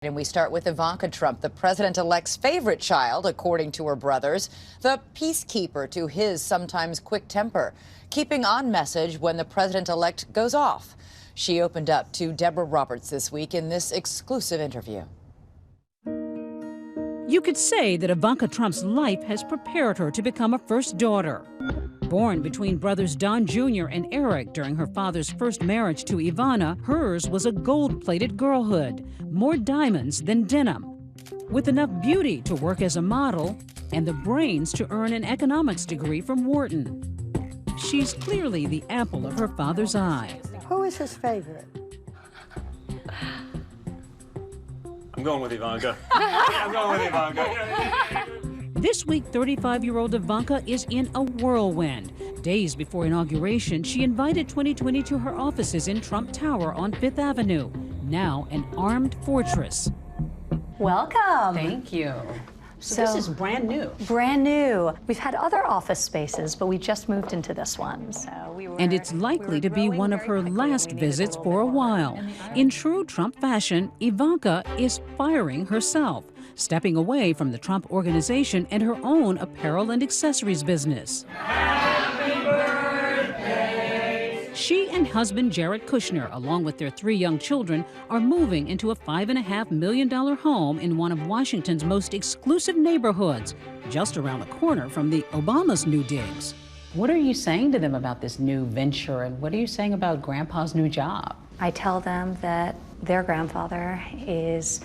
And we start with Ivanka Trump, the president-elect's favorite child, according to her brothers, the peacekeeper to his sometimes quick temper, keeping on message when the president-elect goes off. She opened up to Deborah Roberts this week in this exclusive interview. You could say that Ivanka Trump's life has prepared her to become a first daughter. Born between brothers Don Jr. and Eric during her father's first marriage to Ivana, hers was a gold-plated girlhood, more diamonds than denim, with enough beauty to work as a model and the brains to earn an economics degree from Wharton. She's clearly the apple of her father's eye. Who is his favorite? I'm going with Ivanka. I'm going with Ivanka. This week, 35-year-old Ivanka is in a whirlwind. Days before inauguration, she invited 2020 to her offices in Trump Tower on Fifth Avenue, now an armed fortress. Welcome. Thank you. So this is brand new. Brand new. We've had other office spaces, but we just moved into this one. So and it's likely to be one of her last visits for a while. In true Trump fashion, Ivanka is firing herself, stepping away from the Trump organization and her own apparel and accessories business. Happy birthday! She and husband Jared Kushner, along with their 3 young children, are moving into a $5.5 million home in one of Washington's most exclusive neighborhoods, just around the corner from the Obama's new digs. What are you saying to them about this new venture, and what are you saying about Grandpa's new job? I tell them that their grandfather is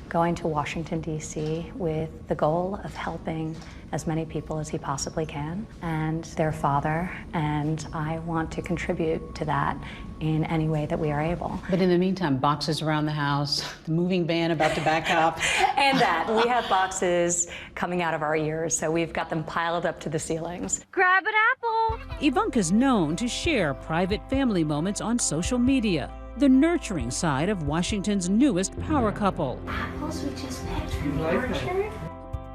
going to Washington, D.C. with the goal of helping as many people as he possibly can, and their father, and I want to contribute to that in any way that we are able. But in the meantime, boxes around the house, the moving van about to back up. And that. We have boxes coming out of our ears, so we've got them piled up to the ceilings. Grab an apple! Ivanka's known to share private family moments on social media, the nurturing side of Washington's newest power couple. Apples we just picked from the orchard?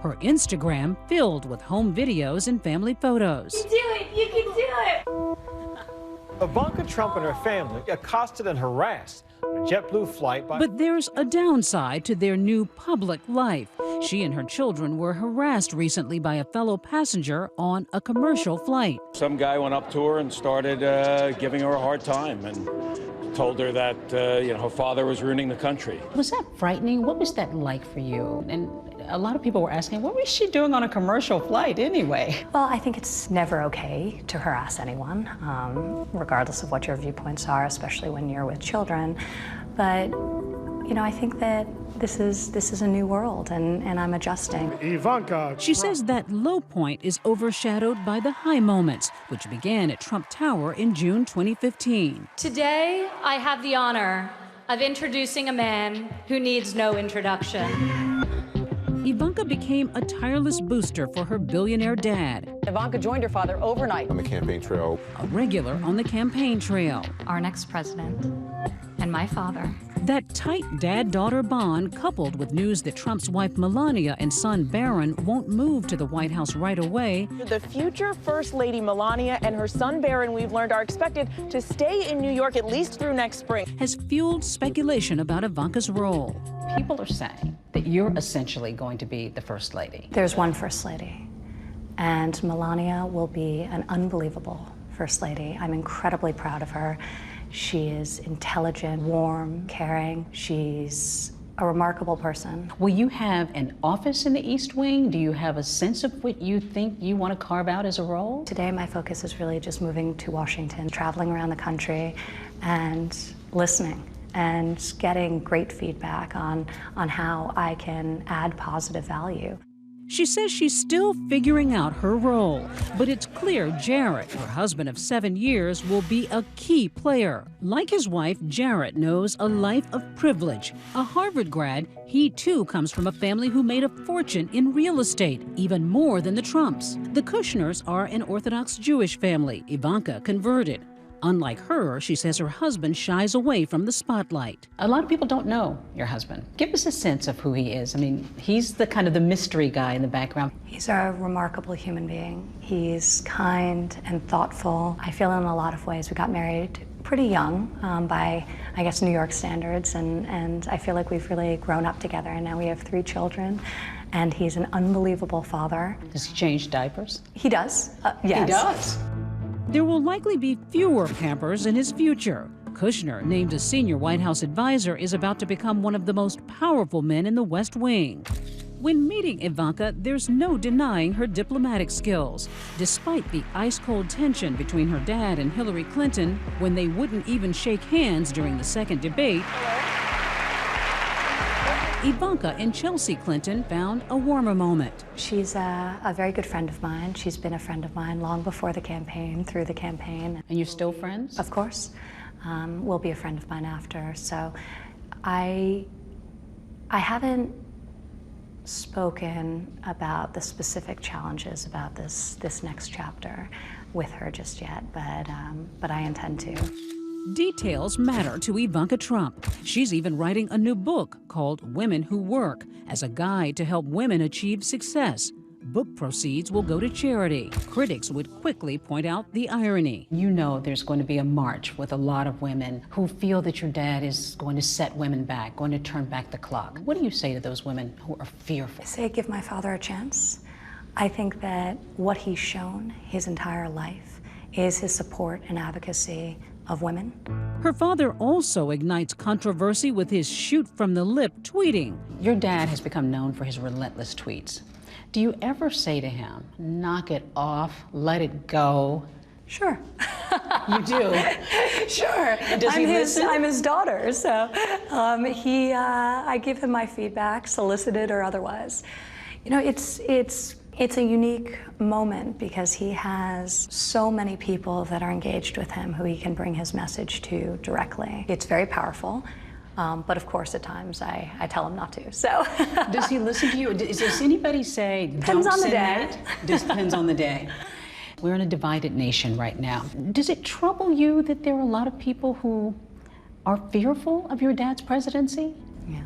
Her Instagram filled with home videos and family photos. You can do it! You can do it! Ivanka Trump and her family accosted and harassed on a JetBlue flight by... But there's a downside to their new public life. She and her children were harassed recently by a fellow passenger on a commercial flight. Some guy went up to her and started giving her a hard time and told her that her father was ruining the country. Was that frightening? What was that like for you? And a lot of people were asking, what was she doing on a commercial flight anyway? Well, I think it's never okay to harass anyone, regardless of what your viewpoints are, especially when you're with children. But, I think that this is a new world, and I'm adjusting. Ivanka. She says that low point is overshadowed by the high moments, which began at Trump Tower in June 2015. Today, I have the honor of introducing a man who needs no introduction. Ivanka became a tireless booster for her billionaire dad. Ivanka joined her father overnight on the campaign trail. A regular on the campaign trail. Our next president and my father. That tight dad-daughter bond, coupled with news that Trump's wife Melania and son Barron won't move to the White House right away. The future First Lady Melania and her son Barron, we've learned, are expected to stay in New York at least through next spring. Has fueled speculation about Ivanka's role. People are saying that you're essentially going to be the First Lady. There's one First Lady, and Melania will be an unbelievable First Lady. I'm incredibly proud of her. She is intelligent, warm, caring. She's a remarkable person. Will you have an office in the East Wing? Do you have a sense of what you think you want to carve out as a role? Today, my focus is really just moving to Washington, traveling around the country, and listening and getting great feedback on how I can add positive value. She says she's still figuring out her role, but it's clear Jared, her husband of 7 years, will be a key player. Like his wife, Jared knows a life of privilege. A Harvard grad, he too comes from a family who made a fortune in real estate, even more than the Trumps. The Kushners are an Orthodox Jewish family. Ivanka converted. Unlike her, she says her husband shies away from the spotlight. A lot of people don't know your husband. Give us a sense of who he is. I mean, he's the kind of the mystery guy in the background. He's a remarkable human being. He's kind and thoughtful. I feel in a lot of ways we got married pretty young by, I guess, New York standards, and I feel like we've really grown up together, and now we have 3 children, and he's an unbelievable father. Does he change diapers? He does, yes. He does? There will likely be fewer Pampers in his future. Kushner, named a senior White House advisor, is about to become one of the most powerful men in the West Wing. When meeting Ivanka, there's no denying her diplomatic skills. Despite the ice-cold tension between her dad and Hillary Clinton, when they wouldn't even shake hands during the second debate, Ivanka and Chelsea Clinton found a warmer moment. She's a very good friend of mine. She's been a friend of mine long before the campaign, through the campaign. And you're still friends? Of course. Will be a friend of mine after. So I haven't spoken about the specific challenges about this next chapter with her just yet, but I intend to. Details matter to Ivanka Trump. She's even writing a new book called Women Who Work as a guide to help women achieve success. Book proceeds will go to charity. Critics would quickly point out the irony. You know there's going to be a march with a lot of women who feel that your dad is going to set women back, going to turn back the clock. What do you say to those women who are fearful? I say give my father a chance. I think that what he's shown his entire life is his support and advocacy of women. Her father also ignites controversy with his shoot from the lip tweeting. Your dad has become known for his relentless tweets. Do you ever say to him, knock it off, let it go? Sure. You do? Sure. Does he listen? I'm his daughter, so I give him my feedback, solicited or otherwise. You know, it's a unique moment because he has so many people that are engaged with him who he can bring his message to directly. It's very powerful. But of course, at times, I tell him not to, so. Does he listen to you? Does anybody say, Depends don't on the send day. that? Just depends on the day. We're in a divided nation right now. Does it trouble you that there are a lot of people who are fearful of your dad's presidency? Yeah.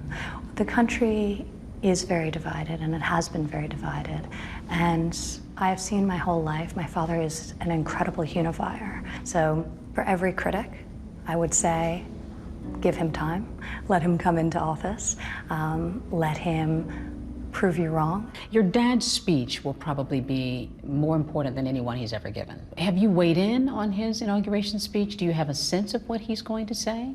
The country is very divided, and it has been very divided. And I have seen my whole life, my father is an incredible unifier. So for every critic, I would say, give him time, let him come into office, let him prove you wrong. Your dad's speech will probably be more important than anyone he's ever given. Have you weighed in on his inauguration speech? Do you have a sense of what he's going to say?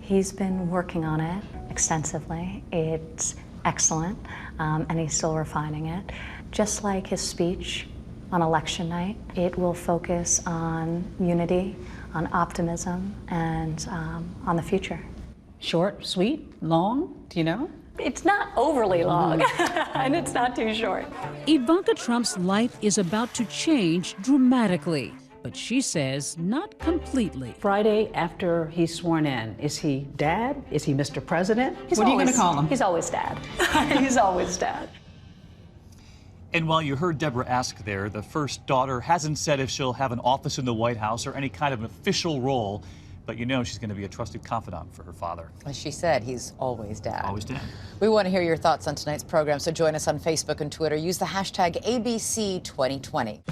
He's been working on it extensively. It's excellent, and he's still refining it. Just like his speech on election night, it will focus on unity, on optimism, and on the future. Short, sweet, long, do you know? It's not overly long, and it's not too short. Ivanka Trump's life is about to change dramatically, but she says not completely. Friday after he's sworn in, is he dad? Is he Mr. President? What are you going to call him? He's always dad. He's always dad. And while you heard Deborah ask there, the first daughter hasn't said if she'll have an office in the White House or any kind of official role, but you know she's going to be a trusted confidant for her father. As she said, he's always dad. Always dad. We want to hear your thoughts on tonight's program, so join us on Facebook and Twitter. Use the hashtag ABC2020.